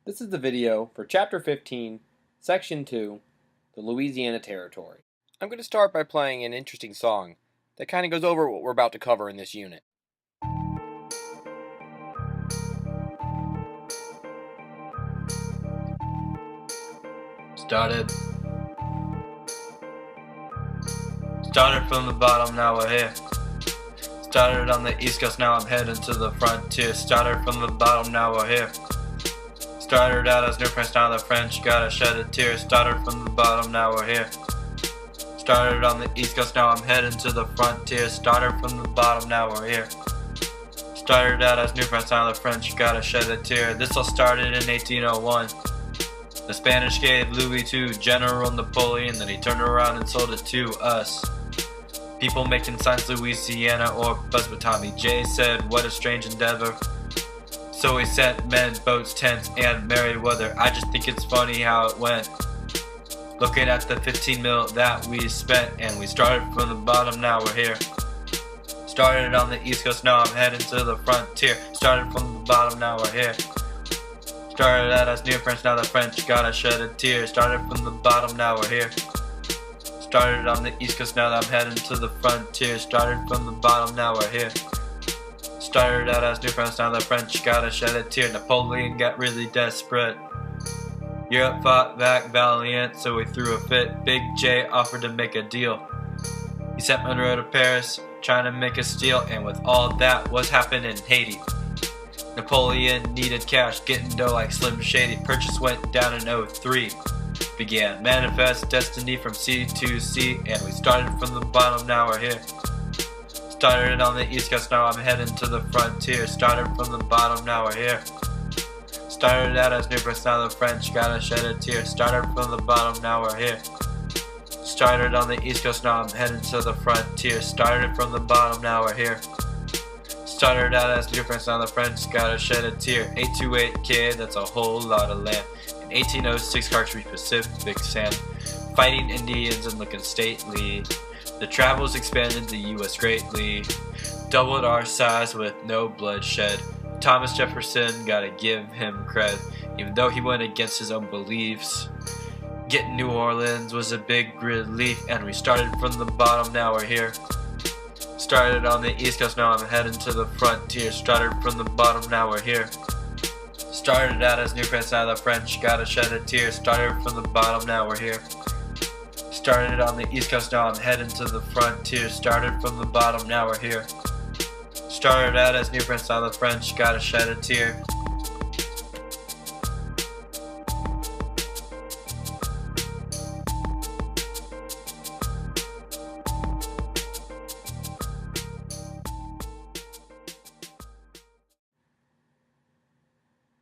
This is the video for Chapter 15, Section 2, the Louisiana Territory. I'm going to start by playing an interesting song that kind of goes over what we're about to cover in this unit. Started from the bottom, now we're here. Started on the East Coast, now I'm heading to the frontier. Started from the bottom, now we're here. Started out as New French, now the French gotta shed a tear. Started from the bottom, now we're here. Started on the East Coast, now I'm heading to the frontier. Started from the bottom, now we're here. Started out as New French, now the French gotta shed a tear. This all started in 1801. The Spanish gave Louis to General Napoleon, then he turned around and sold it to us. People making signs Louisiana or bust, but Tommy J said, what a strange endeavor. So he sent men, boats, tents, and merry weather. I just think it's funny how it went. Looking at the 15 mil that we spent, and we started from the bottom, now we're here. Started on the East Coast, now I'm heading to the frontier. Started from the bottom, now we're here. Started out as New French, now the French gotta shed a tear. Started from the bottom, now we're here. Started on the East Coast, now that I'm heading to the frontier. Started from the bottom, now we're here. Started out as New French, now the French gotta shed a tear. Napoleon got really desperate. Europe fought back valiant, so we threw a fit. Big J offered to make a deal. He sent Monroe to Paris, trying to make a steal, and with all that was happening in Haiti, Napoleon needed cash, getting dough like Slim Shady. Purchase went down in 03. Began manifest destiny from sea to sea, and we started from the bottom, now we're here. Started on the East Coast, now I'm heading to the frontier. Started from the bottom, now we're here. Started out as New French, now the French gotta shed a tear. Started from the bottom, now we're here. Started on the East Coast, now I'm heading to the frontier. Started from the bottom, now we're here. Started out as New French, now the French gotta shed a tear. 828K, that's a whole lot of land. In 1806, Cartridge Pacific Sand. Fighting Indians and looking stately. The travels expanded the U.S. greatly. Doubled our size with no bloodshed. Thomas Jefferson, gotta give him cred, even though he went against his own beliefs. Getting New Orleans was a big relief, and we started from the bottom, now we're here. Started on the East Coast, now I'm heading to the frontier. Started from the bottom, now we're here. Started out as New French, now the French gotta shed a tear. Started from the bottom, now we're here. Started on the East Coast, now I'm heading to the frontier. Started from the bottom, now we're here. Started out as New French, now the French gotta shed a tear.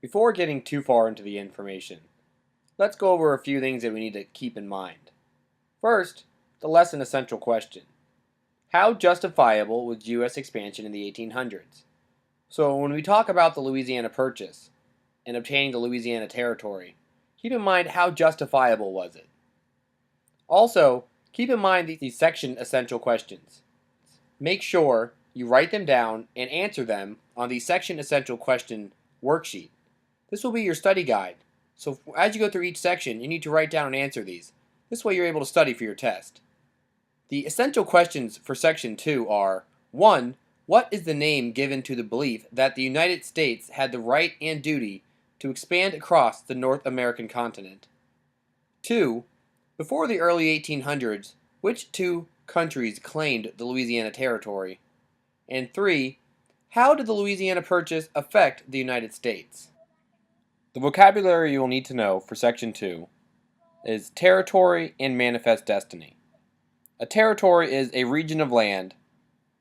Before getting too far into the information, let's go over a few things that we need to keep in mind. First, the lesson essential question. How justifiable was U.S. expansion in the 1800s? So when we talk about the Louisiana Purchase and obtaining the Louisiana Territory, keep in mind how justifiable was it. Also, keep in mind these section essential questions. Make sure you write them down and answer them on the section essential question worksheet. This will be your study guide, so as you go through each section, you need to write down and answer these. This way you're able to study for your test. The essential questions for Section 2 are: 1. What is the name given to the belief that the United States had the right and duty to expand across the North American continent? 2. Before the early 1800s, which two countries claimed the Louisiana Territory? And 3. How did the Louisiana Purchase affect the United States? The vocabulary you will need to know for Section 2 is territory and manifest destiny. A territory is a region of land,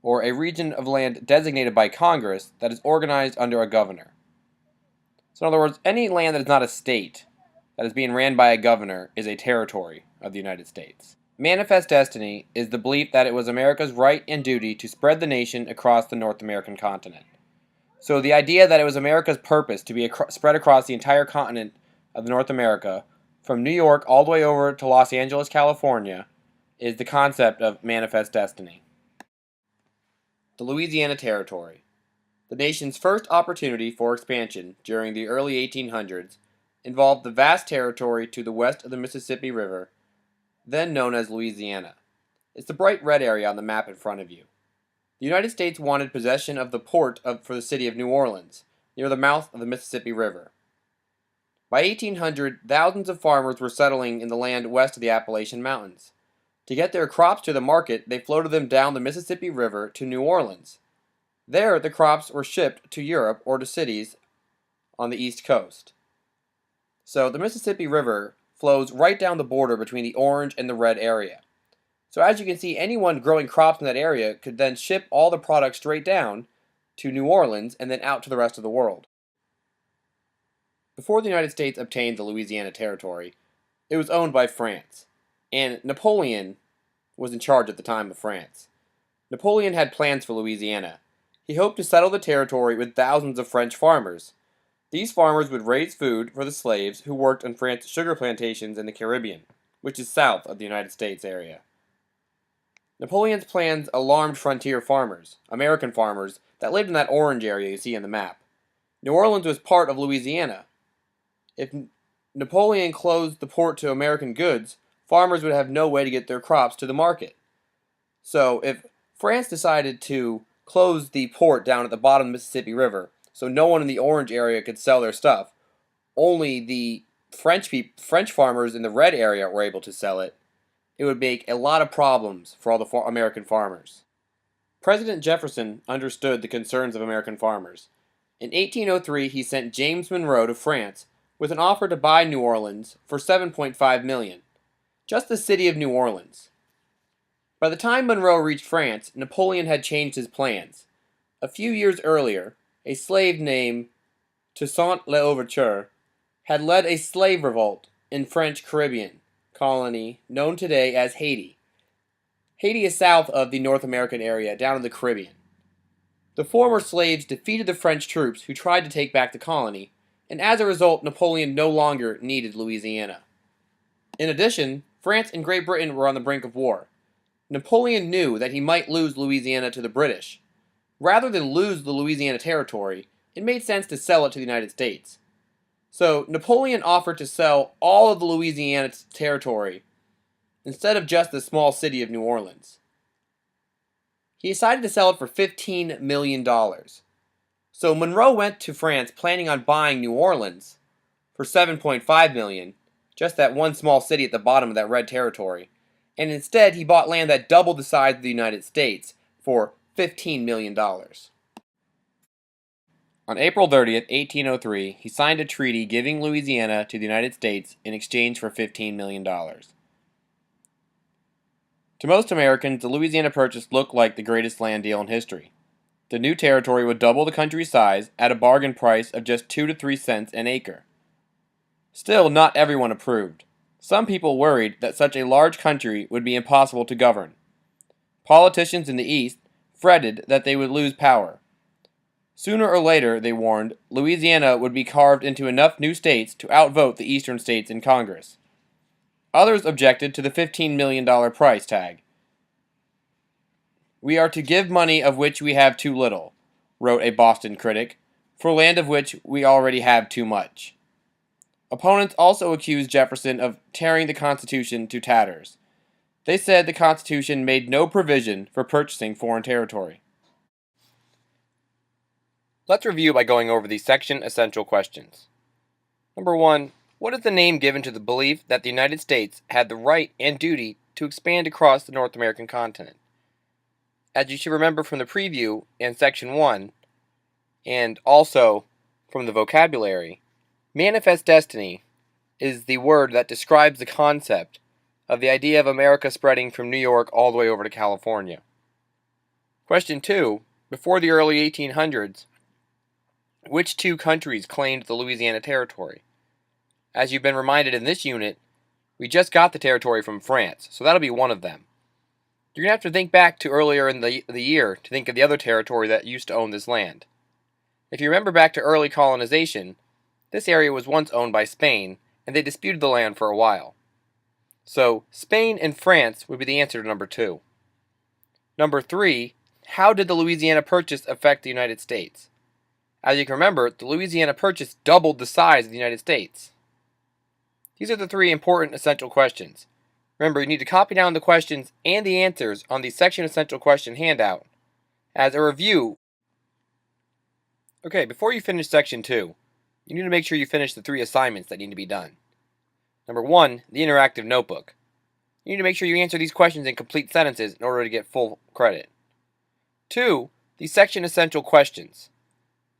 or a region of land designated by Congress that is organized under a governor. So in other words, any land that is not a state, that is being ran by a governor, is a territory of the United States. Manifest destiny is the belief that it was America's right and duty to spread the nation across the North American continent. So the idea that it was America's purpose to be spread across the entire continent of North America, from New York all the way over to Los Angeles, California, is the concept of manifest destiny. The Louisiana Territory. The nation's first opportunity for expansion during the early 1800s involved the vast territory to the west of the Mississippi River, then known as Louisiana. It's the bright red area on the map in front of you. The United States wanted possession of the for the city of New Orleans, near the mouth of the Mississippi River. By 1800, thousands of farmers were settling in the land west of the Appalachian Mountains. To get their crops to the market, they floated them down the Mississippi River to New Orleans. There, the crops were shipped to Europe or to cities on the East Coast. So the Mississippi River flows right down the border between the orange and the red area. So as you can see, anyone growing crops in that area could then ship all the products straight down to New Orleans and then out to the rest of the world. Before the United States obtained the Louisiana Territory, it was owned by France, and Napoleon was in charge at the time of France. Napoleon had plans for Louisiana. He hoped to settle the territory with thousands of French farmers. These farmers would raise food for the slaves who worked on France's sugar plantations in the Caribbean, which is south of the United States area. Napoleon's plans alarmed frontier farmers, American farmers, that lived in that orange area you see on the map. New Orleans was part of Louisiana. If Napoleon closed the port to American goods, farmers would have no way to get their crops to the market. So if France decided to close the port down at the bottom of the Mississippi River, so no one in the orange area could sell their stuff, only the French farmers in the red area were able to sell it, it would make a lot of problems for all the American farmers. President Jefferson understood the concerns of American farmers. In 1803, he sent James Monroe to France with an offer to buy New Orleans for $7.5 million, just the city of New Orleans. By the time Monroe reached France, Napoleon had changed his plans. A few years earlier, a slave named Toussaint L'Ouverture had led a slave revolt in French Caribbean colony known today as Haiti. Haiti is south of the North American area, down in the Caribbean. The former slaves defeated the French troops who tried to take back the colony, and as a result, Napoleon no longer needed Louisiana. In addition, France and Great Britain were on the brink of war. Napoleon knew that he might lose Louisiana to the British. Rather than lose the Louisiana Territory, it made sense to sell it to the United States. So Napoleon offered to sell all of the Louisiana Territory instead of just the small city of New Orleans. He decided to sell it for $15 million. So Monroe went to France planning on buying New Orleans for $7.5 million, just that one small city at the bottom of that red territory, and instead he bought land that doubled the size of the United States for $15 million. On April 30th, 1803, he signed a treaty giving Louisiana to the United States in exchange for $15 million. To most Americans, the Louisiana Purchase looked like the greatest land deal in history. The new territory would double the country's size at a bargain price of just 2 to 3 cents an acre. Still, not everyone approved. Some people worried that such a large country would be impossible to govern. Politicians in the East fretted that they would lose power. Sooner or later, they warned, Louisiana would be carved into enough new states to outvote the eastern states in Congress. Others objected to the $15 million price tag. "We are to give money of which we have too little," wrote a Boston critic, "for land of which we already have too much." Opponents also accused Jefferson of tearing the Constitution to tatters. They said the Constitution made no provision for purchasing foreign territory. Let's review by going over the section essential questions. Number 1. What is the name given to the belief that the United States had the right and duty to expand across the North American continent? As you should remember from the preview in section 1, and also from the vocabulary, manifest destiny is the word that describes the concept of the idea of America spreading from New York all the way over to California. Question 2. Before the early 1800s, which two countries claimed the Louisiana Territory? As you've been reminded in this unit, we just got the territory from France, so that'll be one of them. You're going to have to think back to earlier in the year to think of the other territory that used to own this land. If you remember back to early colonization, this area was once owned by Spain, and they disputed the land for a while. So, Spain and France would be the answer to number 2. Number 3, how did the Louisiana Purchase affect the United States? As you can remember, the Louisiana Purchase doubled the size of the United States. These are the three important essential questions. Remember, you need to copy down the questions and the answers on the section essential question handout. As a review, before you finish section 2, you need to make sure you finish the 3 assignments that need to be done. Number 1, the interactive notebook. You need to make sure you answer these questions in complete sentences in order to get full credit. 2, the section essential questions.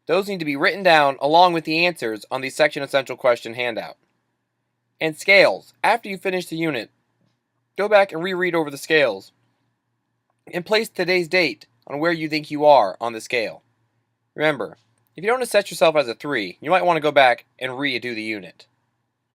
Those need to be written down along with the answers on the section essential question handout. And scales. After you finish the unit, go back and reread over the scales and place today's date on where you think you are on the scale. Remember, if you don't assess yourself as a 3, you might want to go back and redo the unit.